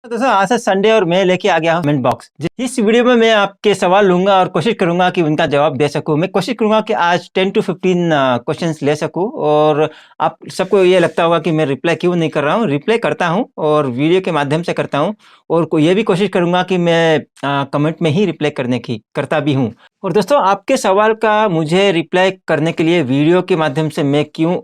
दोस्तों आज है संडे और मैं लेके आ गया हूँ कमेंट बॉक्स। इस वीडियो में मैं आपके सवाल लूंगा और कोशिश करूंगा कि उनका जवाब दे सकूं। मैं कोशिश करूंगा कि आज 10 to 15 क्वेश्चंस ले सकूं। और आप सबको ये लगता होगा कि मैं रिप्लाई क्यों नहीं कर रहा हूँ। रिप्लाई करता हूँ और वीडियो के माध्यम से करता हूँ। और ये भी कोशिश करूंगा कि मैं कमेंट में ही रिप्लाई करने की करता भी हूँ। और दोस्तों आपके सवाल का मुझे रिप्लाई करने के लिए वीडियो के माध्यम से मैं क्यों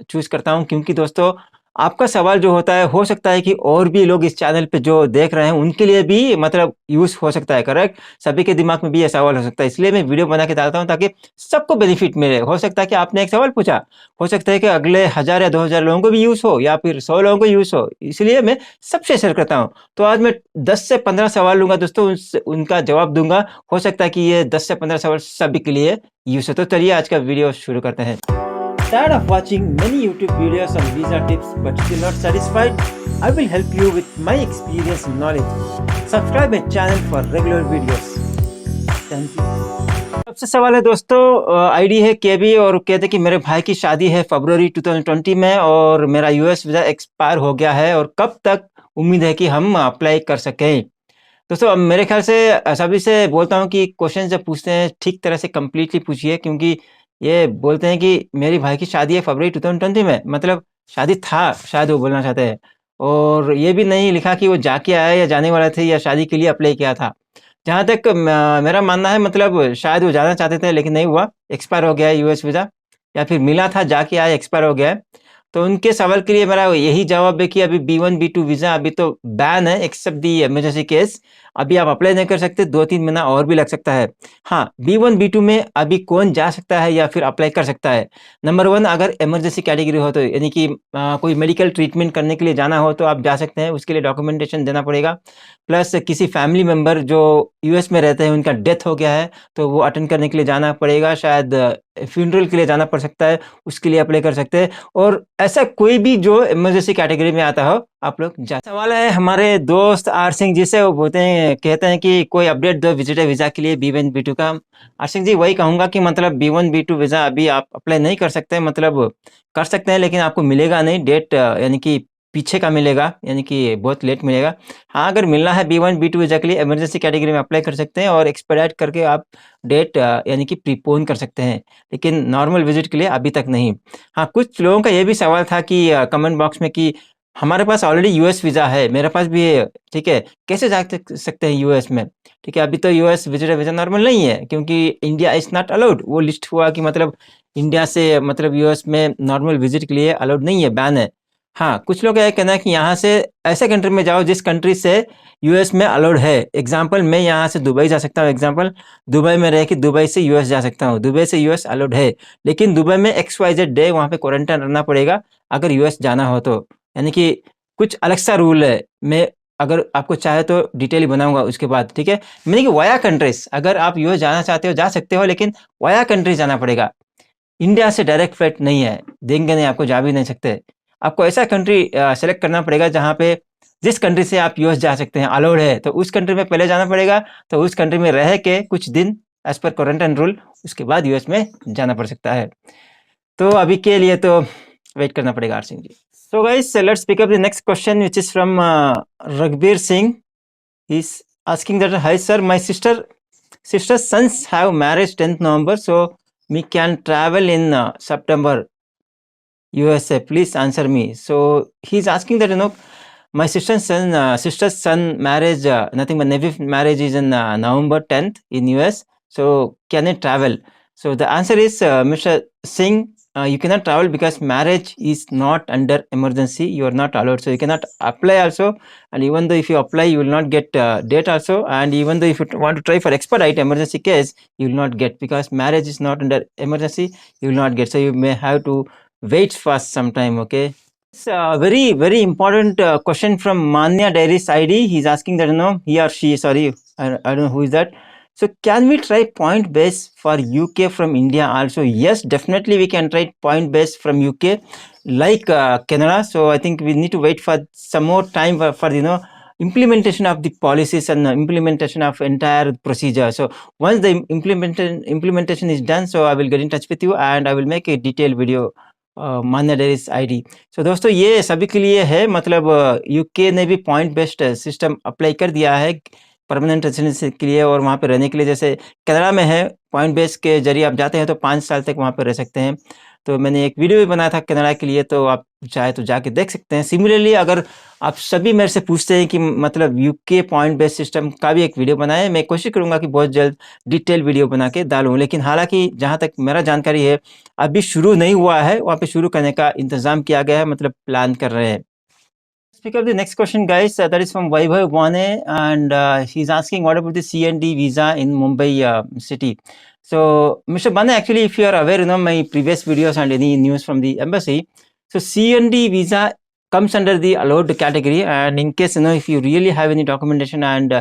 चूज करता हूँ, क्योंकि दोस्तों आपका सवाल जो होता है हो सकता है कि और भी लोग इस चैनल पे जो देख रहे हैं उनके लिए भी मतलब यूज हो सकता है। करेक्ट, सभी के दिमाग में भी ये सवाल हो सकता है, इसलिए मैं वीडियो बना के डालता हूँ ताकि सबको बेनिफिट मिले। हो सकता है कि आपने एक सवाल पूछा, हो सकता है कि अगले 1000 या 2000 लोगों को भी यूज हो या फिर 100 लोगों को यूज हो, इसलिए मैं सबसे शेयर करता हूँ। तो आज मैं 10 से 15 सवाल लूंगा दोस्तों, उनका जवाब दूंगा। हो सकता है कि ये 10 से 15 सवाल सभी के लिए यूज हो। तो चलिए आज का वीडियो शुरू करते हैं। Tired of watching many YouTube videos on visa tips but still not satisfied? I will help you with my experience and knowledge. Subscribe my channel for regular videos. Thank you. सबसे सवाल है दोस्तों, ID है केबी और कहते कि मेरे भाई की शादी है फरवरी 2020 में और मेरा यूएस वीज़ा एक्सपायर हो गया है और कब तक उम्मीद है कि हम अप्लाई कर सकें। दोस्तों अब मेरे ख्याल से सभी से बोलता हूँ कि क्वेश्चन जब पूछते हैं ठीक तरह से कंप्लीटली पूछिए, क्योंकि ये बोलते हैं कि मेरी भाई की शादी है फरवरी 2020 में, मतलब शादी था शायद वो बोलना चाहते हैं। और ये भी नहीं लिखा कि वो जाके आए या जाने वाले थे या शादी के लिए अप्लाई किया था। जहाँ तक मेरा मानना है मतलब शायद वो जाना चाहते थे लेकिन नहीं हुआ, एक्सपायर हो गया है यूएस वीज़ा, या फिर मिला था जाके आए एक्सपायर हो गया है। तो उनके सवाल के लिए मेरा यही जवाब है कि अभी B1 B2 वीज़ा अभी तो बैन है एक्सेप्ट दी इमरजेंसी केस। अभी आप अप्लाई नहीं कर सकते, 2-3 महीना और भी लग सकता है। हाँ, B1 B2 में अभी कौन जा सकता है या फिर अप्लाई कर सकता है? नंबर 1, अगर इमरजेंसी कैटेगरी हो तो, यानी कि कोई मेडिकल ट्रीटमेंट करने के लिए जाना हो तो आप जा सकते हैं, उसके लिए डॉक्यूमेंटेशन देना पड़ेगा। प्लस किसी फैमिली मेंबर जो यूएस में रहते हैं उनका डेथ हो गया है तो वो अटेंड करने के लिए जाना पड़ेगा, शायद फ्यूनरल के लिए जाना पड़ सकता है, उसके लिए अप्लाई कर सकते हैं। और ऐसा कोई भी जो इमरजेंसी कैटेगरी में आता हो आप लोग जा। सवाल है हमारे दोस्त आर सिंह जी से, वो बोलते हैं कहते हैं कि कोई अपडेट दो विजिटर वीज़ा के लिए B1 B2 का। आर सिंह जी वही कहूँगा कि मतलब B1 B2 वीज़ा अभी आप अप्लाई नहीं कर सकते, मतलब कर सकते हैं लेकिन आपको मिलेगा नहीं, डेट यानी कि पीछे का मिलेगा, यानी कि बहुत लेट मिलेगा। हाँ, अगर मिलना है B1 B2 वीज़ा के लिए इमरजेंसी कैटेगरी में अप्लाई कर सकते हैं और एक्सपेडाइट करके आप डेट यानी कि प्रीपोन कर सकते हैं, लेकिन नॉर्मल विजिट के लिए अभी तक नहीं। हाँ, कुछ लोगों का ये भी सवाल था कि कमेंट बॉक्स में कि हमारे पास ऑलरेडी यूएस वीज़ा है, मेरे पास भी है, ठीक है, कैसे जा सकते हैं यूएस में? ठीक है, अभी तो यूएस विजिटर वीज़ा नॉर्मल नहीं है क्योंकि इंडिया इज़ नॉट अलाउड। वो लिस्ट हुआ कि मतलब इंडिया से मतलब यूएस में नॉर्मल विजिट के लिए अलाउड नहीं है, बैन है। हाँ, कुछ लोग का ये कहना है कि यहाँ से ऐसे कंट्री में जाओ जिस कंट्री से यूएस में अलाउड है। एग्जाम्पल, मैं यहाँ से दुबई जा सकता हूँ, एग्जाम्पल दुबई में रह के दुबई से यूएस जा सकता हूँ, दुबई से यूएस अलाउड है, लेकिन दुबई में XYZ डे वहाँ पे क्वारंटाइन रहना पड़ेगा अगर यूएस जाना हो तो। यानी कि कुछ अलग सा रूल है, मैं अगर आपको चाहे तो डिटेल बनाऊंगा उसके बाद, ठीक है। मैंने कि वाया कंट्रीज, अगर आप यूएस जाना चाहते हो जा सकते हो, लेकिन वाया कंट्रीज जाना पड़ेगा। इंडिया से डायरेक्ट फ्लाइट नहीं है, देंगे नहीं आपको, जा भी नहीं सकते। आपको ऐसा कंट्री सेलेक्ट करना पड़ेगा जहाँ पे जिस कंट्री से आप यूएस जा सकते हैं अलाउड है, तो उस कंट्री में पहले जाना पड़ेगा, तो उस कंट्री में रह के कुछ दिन एज पर क्वारंटाइन रूल, उसके बाद यूएस में जाना पड़ सकता है। तो अभी के लिए तो वेट करना पड़ेगा R Singh ji. So guys let's pick up the next question which is from Raghbir Singh. He is asking that hi sir, my sister's sons have marriage 10th November, so we can travel in September USA. Please answer me. So he's asking that my sister's son marriage, nothing but nephew marriage is in November 10th in US. So can I travel? So the answer is Mr. Singh, you cannot travel because marriage is not under emergency. You are not allowed, so you cannot apply also. And even though if you apply, you will not get date also. And even though if you want to try for expedite emergency case, you will not get, because marriage is not under emergency. You will not get, so you may have to wait for some time. Okay. It's a very important question from Manya Dairies ID. He's asking that he or she, sorry, I don't know who is that. So can we try point base for UK from India also? Yes, definitely we can try point base from UK like Canada. So I think we need to wait for some more time for implementation of the policies and implementation of entire procedure. So once the implementation is done, so I will get in touch with you and I will make a detailed video मान्य डेरिस ID. सो दोस्तों ये सभी के लिए है, मतलब UK ने भी पॉइंट बेस्ड सिस्टम अप्लाई कर दिया है परमानेंट रेजिडेंसी के लिए और वहाँ पे रहने के लिए। जैसे कनाडा में है, पॉइंट बेस के जरिए आप जाते हैं तो 5 साल तक वहाँ पे रह सकते हैं। तो मैंने एक वीडियो भी बनाया था कनाडा के लिए, तो आप चाहे तो जाके देख सकते हैं। सिमिलरली अगर आप सभी मेरे से पूछते हैं कि मतलब यूके पॉइंट बेस्ड सिस्टम का भी एक वीडियो बनाए, मैं कोशिश करूँगा कि बहुत जल्द डिटेल वीडियो बना के डालूँ। लेकिन हालाँकि जहाँ तक मेरा जानकारी है, अभी शुरू नहीं हुआ है, वहाँ पे शुरू करने का इंतज़ाम किया गया है, मतलब प्लान कर रहे हैं। Pick up the next question, guys. That is from Vaibhav Wane, and he's asking what about the C&D visa in Mumbai city. So, Mr. Bane, actually, if you are aware, my previous videos and any news from the embassy, so C&D visa comes under the allowed category, and in case if you really have any documentation and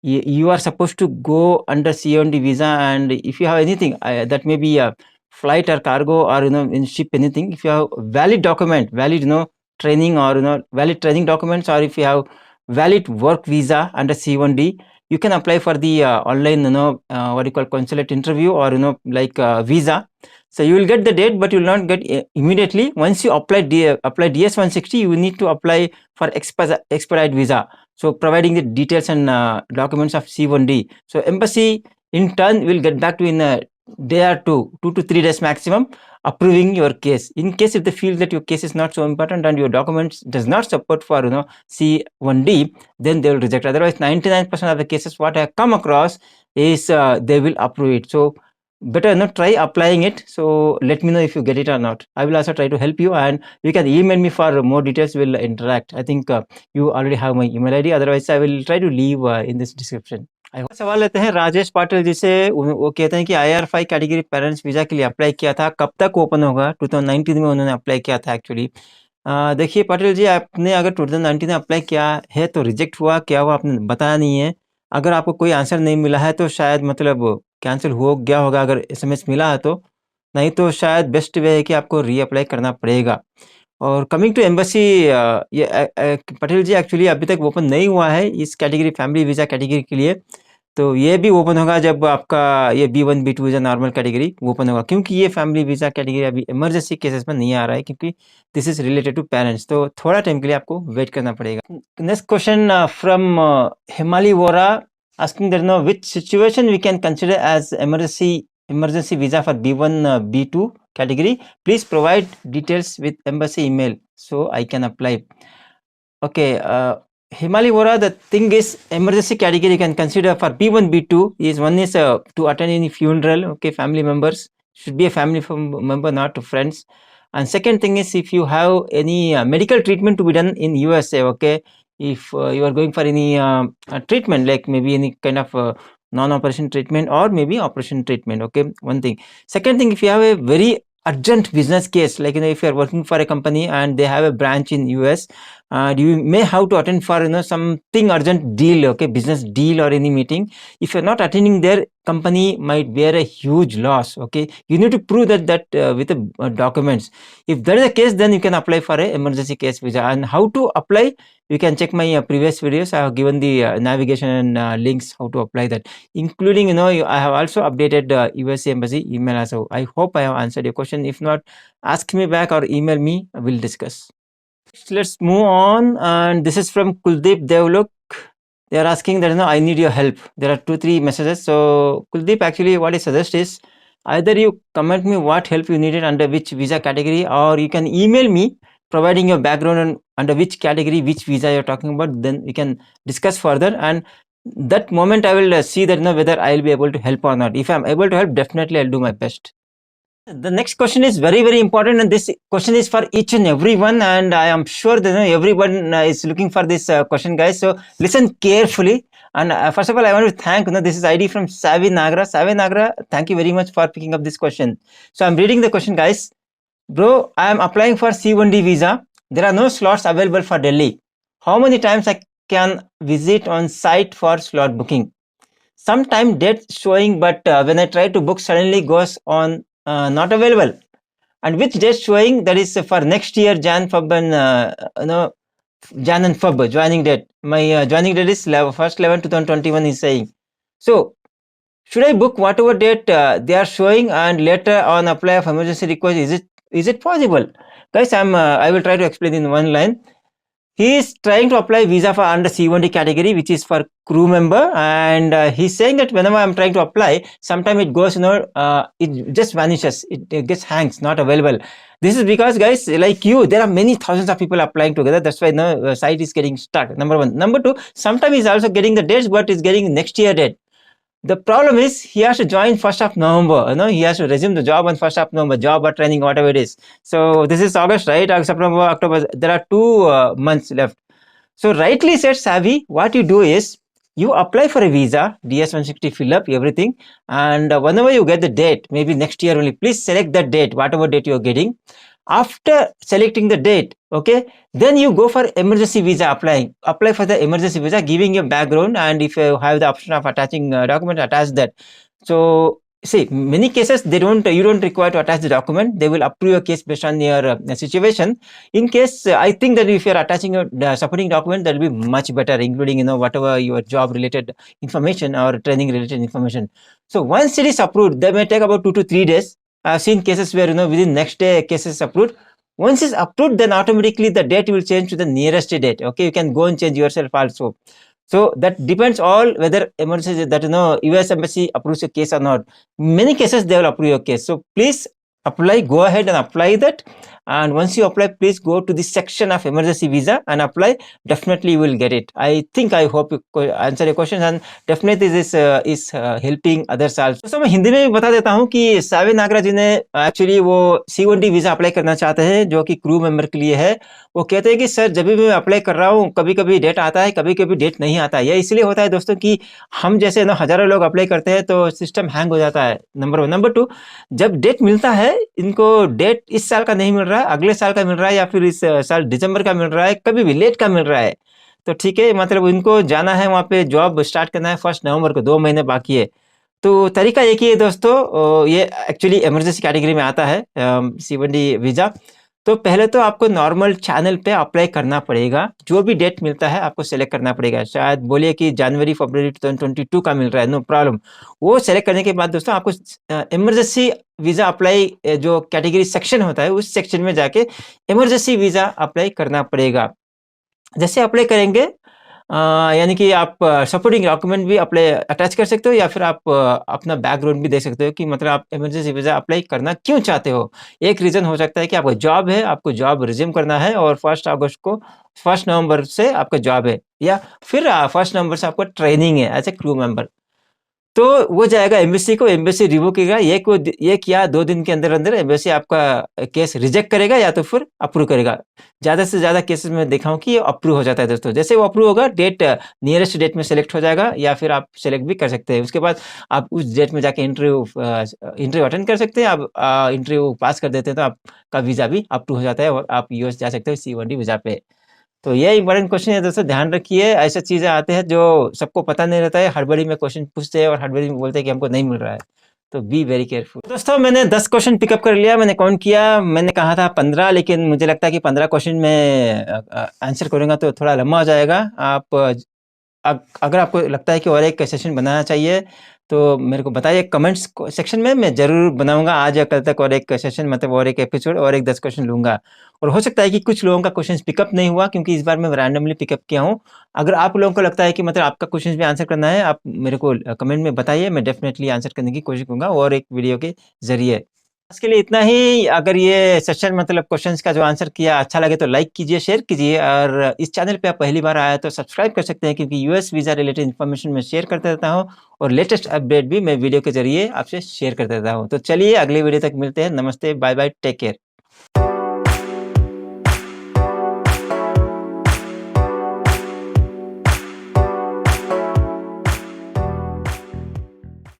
you are supposed to go under C&D visa, and if you have anything that may be a flight or cargo or in ship anything, if you have valid document, valid training or valid training documents, or if you have valid work visa under C1D, you can apply for the online what you call consulate interview or like visa. So you will get the date, but you will not get immediately. Once you apply DS 160, you need to apply for expedite visa, so providing the details and documents of C1D. So embassy in turn will get back to in a day or 2 to 3 days maximum, approving your case. In case if they feel that your case is not so important and your documents does not support for C1D, then they will reject. Otherwise 99% of the cases what I have come across is they will approve it. So better not try applying it. So let me know if you get it or not. I will also try to help you, and you can email me for more details. We'll interact. I think you already have my email ID. Otherwise I will try to leave in this description. सवाल लेते हैं राजेश पाटिल जी से। वो कहते हैं कि IR5 category parents visa के लिए अप्लाई किया था, कब तक ओपन होगा? 2019 में उन्होंने अप्लाई किया था एक्चुअली। देखिए पाटिल जी, आपने अगर 2019 में अप्लाई किया है तो रिजेक्ट हुआ, क्या हुआ आपने बताया नहीं है। अगर आपको कोई आंसर नहीं मिला है तो शायद मतलब कैंसिल हो गया होगा, अगर SMS मिला है तो। नहीं तो शायद बेस्ट वे है कि आपको रीअप्लाई करना पड़ेगा। और कमिंग टू एम्बेसी, ये पटेल जी एक्चुअली अभी तक ओपन नहीं हुआ है इस कैटेगरी, फैमिली वीज़ा कैटेगरी के लिए। तो ये भी ओपन होगा जब आपका ये B1 B2 visa normal category open होगा, क्योंकि ये फैमिली वीज़ा कैटेगरी अभी इमरजेंसी केसेस में नहीं आ रहा है, क्योंकि this is related to parents. तो थोड़ा टाइम के लिए आपको वेट करना पड़ेगा। नेक्स्ट क्वेश्चन फ्रॉम हिमाली Vora, asking that which situation we can consider as emergency visa for B1 B2 category. Please provide details with embassy email so I can apply. Okay, Himali Vora, the thing is emergency category you can consider for B1 B2 is, one is to attend any funeral. Okay, family members should be a family member, not to friends. And second thing is, if you have any medical treatment to be done in USA, okay, if you are going for any treatment, like maybe any kind of non-operation treatment or maybe operation treatment. Okay, one thing. Second thing, if you have a very urgent business case, like if you are working for a company and they have a branch in US, you may have to attend for something urgent deal, okay, business deal or any meeting. If you're not attending, their company might bear a huge loss. Okay, you need to prove that with the documents. If that is the case, then you can apply for a emergency case visa. And how to apply, you can check my previous videos. I have given the navigation and links how to apply that, including I have also updated USA embassy email as well. I hope I have answered your question. If not, ask me back or email me, we'll discuss. Let's move on, and this is from Kuldeep Devlok. They are asking that I need your help. There are 2-3 messages. So Kuldeep, actually what I suggest is either you comment me what help you needed under which visa category, or you can email me providing your background and under which category, which visa you're talking about. Then we can discuss further, and that moment I will see that whether I'll be able to help or not. If I'm able to help, definitely I'll do my best. The next question is very, very important, and this question is for each and everyone, and I am sure that everyone is looking for this question, guys. So listen carefully. And first of all, I want to thank, this is ID from Savi Nagra. Savi Nagra, thank you very much for picking up this question. So I'm reading the question, guys. Bro, I am applying for C1D visa. There are no slots available for Delhi. How many times I can visit on site for slot booking? Sometime dates showing, but when I try to book, suddenly goes on not available. And which date showing, that is for next year, Jan, Feb, and Jan and Feb joining date. My joining date is 1/11/2021 is saying. So should I book whatever date they are showing and later on apply for emergency request? Is it possible? Guys, I will try to explain in one line. He is trying to apply visa for under C1D category, which is for crew member, and he's saying that whenever I'm trying to apply, sometimes it goes, it just vanishes, it gets hangs, not available. This is because, guys, like you, there are many thousands of people applying together. That's why site is getting stuck. Number one. Number two, sometimes he's also getting the dates, but he's getting next year date. The problem is he has to join 1st of November. He has to resume the job on 1st of November, job or training, whatever it is. So this is August, right? September, October. There are 2 months left. So rightly said, Savvy, what you do is you apply for a visa, DS-160, fill up everything, and whenever you get the date, maybe next year only, please select that date, whatever date you're getting. After selecting the date, okay, then you go for emergency visa applying. Apply for the emergency visa, giving your background, and if you have the option of attaching document, attach that. So see, many cases you don't require to attach the document. They will approve your case based on your situation. In case I think that if you're attaching a supporting document, that will be much better, including whatever your job related information or training related information. So once it is approved, they may take about 2 to 3 days. I've seen cases where within next day cases approved. Once it's approved, then automatically the date will change to the nearest date. Okay, you can go and change yourself also. So that depends all whether emergency that US embassy approves your case or not. Many cases they will approve your case. So please apply, go ahead and apply that. And once you apply, please go to the section of emergency visa and apply. Definitely you will get it. I hope you answer your question, and definitely this is helping others also. So मैं हिंदी में भी बता देता हूँ कि सावे नागरा जी ने actually वो C1D visa apply करना चाहते हैं, जो कि क्रू मेंबर के लिए है। वो कहते हैं कि सर, जब भी मैं अप्लाई कर रहा हूँ, कभी कभी डेट आता है, कभी कभी डेट नहीं आता है। यह इसलिए होता है दोस्तों कि हम जैसे हजारों लोग अप्लाई करते हैं तो सिस्टम हैंग हो जाता है। नंबर 1। नंबर 2, जब डेट मिलता है, इनको डेट इस साल का नहीं मिल रहा है, अगले साल का मिल रहा है, या फिर इस साल दिसंबर का मिल रहा है, कभी भी लेट का मिल रहा है, तो ठीक है, मतलब इनको जाना है वहाँ पे, जॉब स्टार्ट करना है 1 नवंबर को, 2 महीने बाकी है। तो तरीका एक ही है दोस्तों, ये एक्चुअली इमरजेंसी कैटेगरी में आता है C1D वीजा। तो पहले तो आपको नॉर्मल चैनल पे अप्लाई करना पड़ेगा। जो भी डेट मिलता है आपको सेलेक्ट करना पड़ेगा। शायद बोलिए कि जनवरी फरवरी 2022 का मिल रहा है, नो प्रॉब्लम। वो सेलेक्ट करने के बाद दोस्तों आपको इमरजेंसी वीजा अप्लाई जो कैटेगरी सेक्शन होता है, उस सेक्शन में जाके इमरजेंसी वीजा अप्लाई करना पड़ेगा। जैसे अप्लाई करेंगे, यानी कि आप सपोर्टिंग डॉक्यूमेंट भी अटैच कर सकते हो, या फिर आप अपना बैकग्राउंड भी दे सकते हो कि मतलब आप इमरजेंसी वीजा अप्लाई करना क्यों चाहते हो। एक रीजन हो सकता है कि आपका जॉब है, आपको जॉब रिज्यूम करना है, और 1 अगस्त को 1 नवंबर से आपका जॉब है, या फिर 1 नवंबर से आपका ट्रेनिंग है एज ए क्रू मेंबर। तो वो जाएगा एम्बेसी को, एम्बेसी रिवोक करेगा। 1 या 2 दिन के अंदर अंदर एम्बेसी आपका केस रिजेक्ट करेगा या तो फिर अप्रूव करेगा। ज़्यादा से ज़्यादा केसेस में देखा हूँ कि ये अप्रूव हो जाता है दोस्तों। जैसे वो अप्रूव होगा, डेट नियरेस्ट डेट में सेलेक्ट हो जाएगा, या फिर आप सेलेक्ट भी कर सकते हैं। उसके बाद आप उस डेट में जाके इंटरव्यू अटेंड कर सकते हैं। आप इंटरव्यू पास कर देते हैं तो आपका वीज़ा भी अप्रूव हो जाता है और आप यूएस जा सकते हो C1D वीज़ा पे। तो ये इंपॉर्टेंट क्वेश्चन है दोस्तों, ध्यान रखिए। ऐसे चीजें आते हैं जो सबको पता नहीं रहता है, हड़बड़ी में क्वेश्चन पूछते हैं और हड़बड़ी में बोलते हैं कि हमको नहीं मिल रहा है। तो बी वेरी केयरफुल दोस्तों। मैंने 10 क्वेश्चन पिकअप कर लिया, मैंने काउंट किया। मैंने कहा था 15, लेकिन मुझे लगता है कि 15 क्वेश्चन में आंसर करूंगा तो थोड़ा लंबा हो जाएगा। अगर आपको लगता है कि और एक सेशन बनाना चाहिए तो मेरे को बताइए कमेंट्स सेक्शन में, मैं जरूर बनाऊंगा आज या कल तक और एक सेशन, मतलब और एक एपिसोड और एक 10 क्वेश्चन लूंगा। और हो सकता है कि कुछ लोगों का क्वेश्चन पिकअप नहीं हुआ, क्योंकि इस बार मैं रैंडमली पिकअप किया हूँ। अगर आप लोगों को लगता है कि मतलब आपका क्वेश्चन भी आंसर करना है, आप मेरे को कमेंट में बताइए, मैं डेफिनेटली आंसर करने की कोशिश करूंगा और एक वीडियो के जरिए। इसके लिए इतना ही। अगर ये सेशन मतलब क्वेश्चंस का जो आंसर किया अच्छा लगे तो लाइक कीजिए, शेयर कीजिए, और इस चैनल पे आप पहली बार आए तो सब्सक्राइब कर सकते हैं, क्योंकि यूएस वीज़ा रिलेटेड इन्फॉर्मेशन मैं शेयर करता रहता हूँ और लेटेस्ट अपडेट भी मैं वीडियो के जरिए आपसे शेयर करता रहता हूँ। तो चलिए अगले वीडियो तक मिलते हैं। नमस्ते, बाय बाय, टेक केयर।